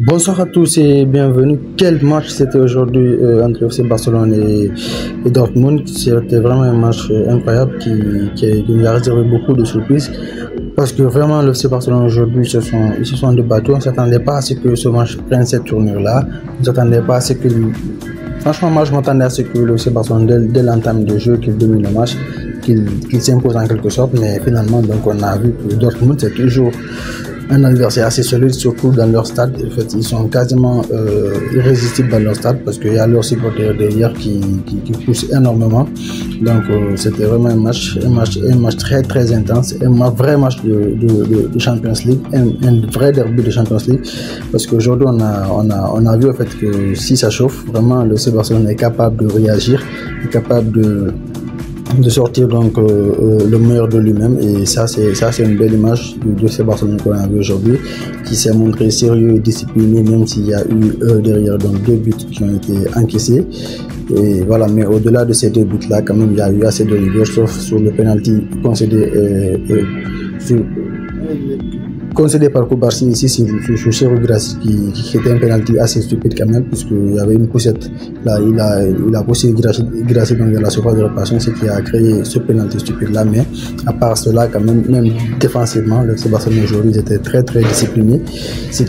Bonsoir à tous et bienvenue. Quel match c'était aujourd'hui entre FC Barcelone et Dortmund. C'était vraiment un match incroyable qui nous a réservé beaucoup de surprises. Parce que vraiment, le FC Barcelone aujourd'hui, ils se sont débattus. On ne s'attendait pas à ce que ce match prenne cette tournure-là. On ne s'attendait pas à ce que... Franchement, moi, je m'attendais à ce que le FC Barcelone, dès l'entame de jeu, qu'il domine le match, qu'il s'impose en quelque sorte. Mais finalement, donc, on a vu que Dortmund, c'est toujours un adversaire assez solide, surtout dans leur stade. En fait, ils sont quasiment irrésistibles dans leur stade parce qu'il y a leurs supporters derrière qui poussent énormément. Donc, c'était vraiment un match très très intense, un vrai match de Champions League, un vrai derby de Champions League. Parce qu'aujourd'hui, on a vu en fait que si ça chauffe, vraiment, le FC Barcelone est capable de réagir, est capable de sortir donc le meilleur de lui-même, et ça c'est une belle image de ce Barcelone qu'on a vu aujourd'hui, qui s'est montré sérieux et discipliné, même s'il y a eu derrière donc 2 buts qui ont été encaissés. Et voilà, mais au-delà de ces 2 buts là, quand même il y a eu assez de rigueur, sauf sur le penalty concédé par Koubarsi ici sur Serhou Guirassy qui était un penalty assez stupide quand même, puisqu'il y avait une poussette là, il a poussé Guirassy dans la surface de réparation, ce qui a créé ce penalty stupide là. Mais à part cela, quand même défensivement, le FC Barcelone aujourd'hui était très très discipliné, ce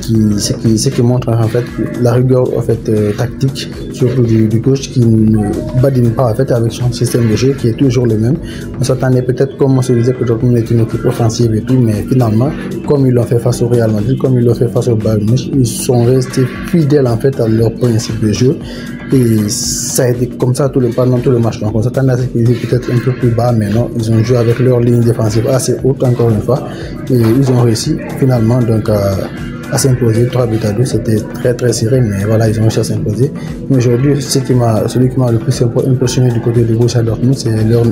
qui montre en fait la rigueur en fait tactique, surtout du coach, qui ne badine pas en fait avec son système de jeu qui est toujours le même. On s'attendait peut-être, comme on se disait, que Dortmund est une équipe offensive et tout, mais finalement, comme ils l'ont fait face au Real Madrid, comme ils l'ont fait face au Bayern Munich, ils sont restés fidèles en fait à leur principe de jeu, et ça a été comme ça pendant tout le match. Donc on s'attendait à ce qu'ils étaient peut-être un peu plus bas, mais non, ils ont joué avec leur ligne défensive assez haute encore une fois, et ils ont réussi finalement donc à s'imposer 3-2. C'était très très serré, mais voilà, ils ont réussi à s'imposer. Mais aujourd'hui, celui qui m'a le plus impressionné du côté de Borussia Dortmund, c'est leur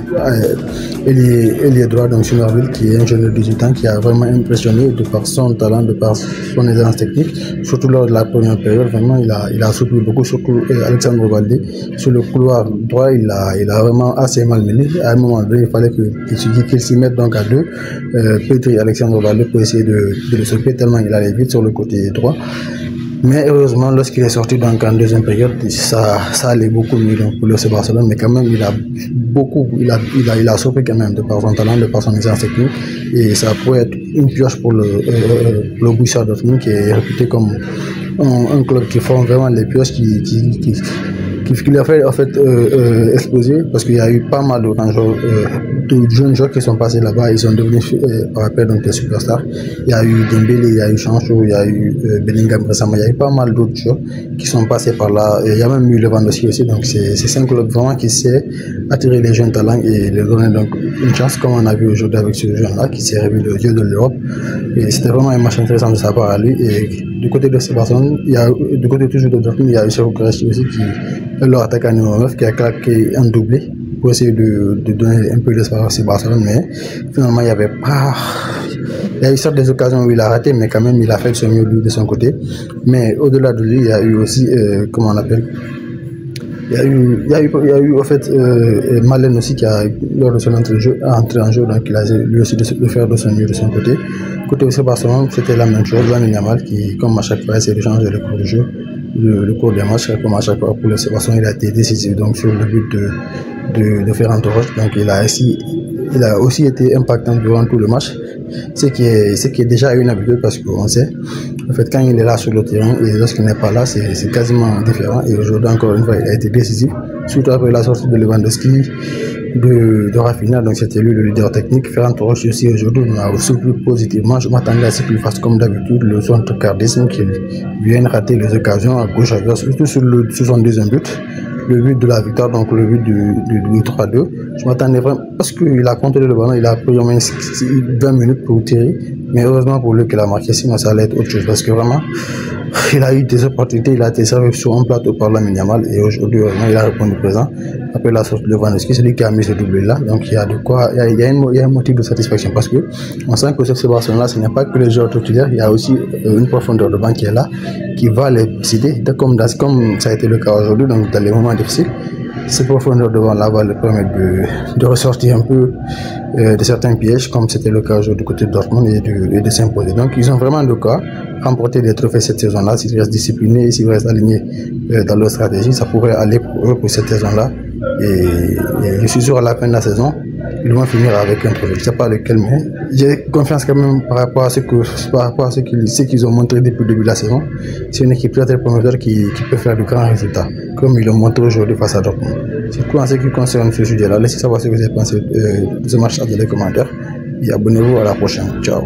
ailier droit, donc Somerville, qui est un jeune de 18 ans, qui a vraiment impressionné de par son talent, de par son aisance technique, surtout lors de la première période. Vraiment, il a soutenu beaucoup, surtout Alexandre Valdé. Sur le couloir droit, il a vraiment assez mal mené. À un moment donné, il fallait qu'il s'y mette donc à deux, Pedri et Alexandre Valdé, pour essayer de le sauver, tellement il allait vite sur le côté droit. Mais heureusement, lorsqu'il est sorti donc en deuxième période, ça allait beaucoup mieux donc pour le FC Barcelone. Mais quand même, il a sauvé quand même de par son talent, de par son aisance technique, et ça pourrait être une pioche pour le Borussia Dortmund, qui est réputé comme un club qui forme vraiment les pioches, qui l'a fait en fait exploser, parce qu'il y a eu pas mal de jeunes joueurs qui sont passés là-bas, ils sont devenus par après donc des superstars. Il y a eu Dembélé, il y a eu Sancho, il y a eu Bellingham récemment, il y a eu pas mal d'autres joueurs qui sont passés par là, et il y a même eu Lewandowski aussi. Donc c'est un club vraiment qui sait attirer les jeunes talents et leur donner donc une chance, comme on a vu aujourd'hui avec ce jeune-là qui s'est révélé le dieu de l'Europe. Et c'était vraiment un match intéressant de sa part à lui. Et du côté de Barcelone, du côté toujours de Dortmund, il y a eu Serhou Guirassy aussi, qui est leur attaquant numéro 9, qui a claqué un doublé pour essayer de donner un peu d'espace à Barcelone. Mais finalement, il y a eu certes des occasions où il a raté, mais quand même il a fait son mieux de son côté. Mais au-delà de lui, il y a eu aussi comment on appelle, il y a eu en fait Malen aussi, qui a, lors de son entrée en jeu, donc il a lui aussi de faire de son mieux de son côté. Côté aussi Barcelone, c'était la même chose. Lamine Yamal, qui, comme à chaque fois, essaie de changer le cours du jeu, le cours des matchs, comme à chaque fois pour le Barcelone, il a été décisif donc sur le but de Ferran Torres. Donc il a aussi été impactant durant tout le match, ce qui est déjà une habitude, parce qu'on sait en fait quand il est là sur le terrain, et lorsqu'il n'est pas là, c'est quasiment différent. Et aujourd'hui encore une fois, il a été décisif, surtout après la sortie de Lewandowski, de Rafinha. Donc c'était lui le leader technique. Ferran Torres aussi aujourd'hui m'a aussi plu positivement. Je m'attendais à ce qu'il fasse comme d'habitude le centre-cardisme, qu'il vienne rater les occasions à gauche à droite, surtout sur son deuxième but, le but de la victoire, donc le but du 3-2. Je m'attendais vraiment, parce qu'il a contrôlé le ballon, il a pris au moins 20 minutes pour tirer, mais heureusement pour lui qu'il a marqué, sinon ça allait être autre chose, parce que vraiment il a eu des opportunités, il a été servi sur un plateau par Lamine Yamal, et aujourd'hui il a répondu présent après la sortie de Lewandowski, celui qui a mis ce doublé là. Donc il y a de quoi, il y a un motif de satisfaction, parce que on sent que ce Barcelone là, ce n'est pas que les joueurs titulaires, il y a aussi une profondeur de banc qui est là, qui va les citer, comme ça a été le cas aujourd'hui. Donc dans les moments difficiles, ces profondeurs devant là va leur permettre de ressortir un peu de certains pièges, comme c'était le cas du côté de Dortmund et de s'imposer. Donc ils ont vraiment de quoi remporter des trophées cette saison-là. S'ils restent disciplinés, s'ils restent alignés dans leur stratégie, ça pourrait aller pour eux pour cette saison-là. Et je suis sûr à la fin de la saison, ils vont finir avec un trophée. Je ne sais pas lequel, mais j'ai confiance quand même par rapport à ce qu'ils ont montré depuis le début de la saison. C'est une équipe très prometteur qui peut faire de grands résultats, comme ils l'ont montré aujourd'hui face à Dortmund. Surtout en ce qui concerne ce sujet-là, laissez savoir ce que vous avez pensé de ce match dans les commentaires et abonnez-vous à la prochaine. Ciao.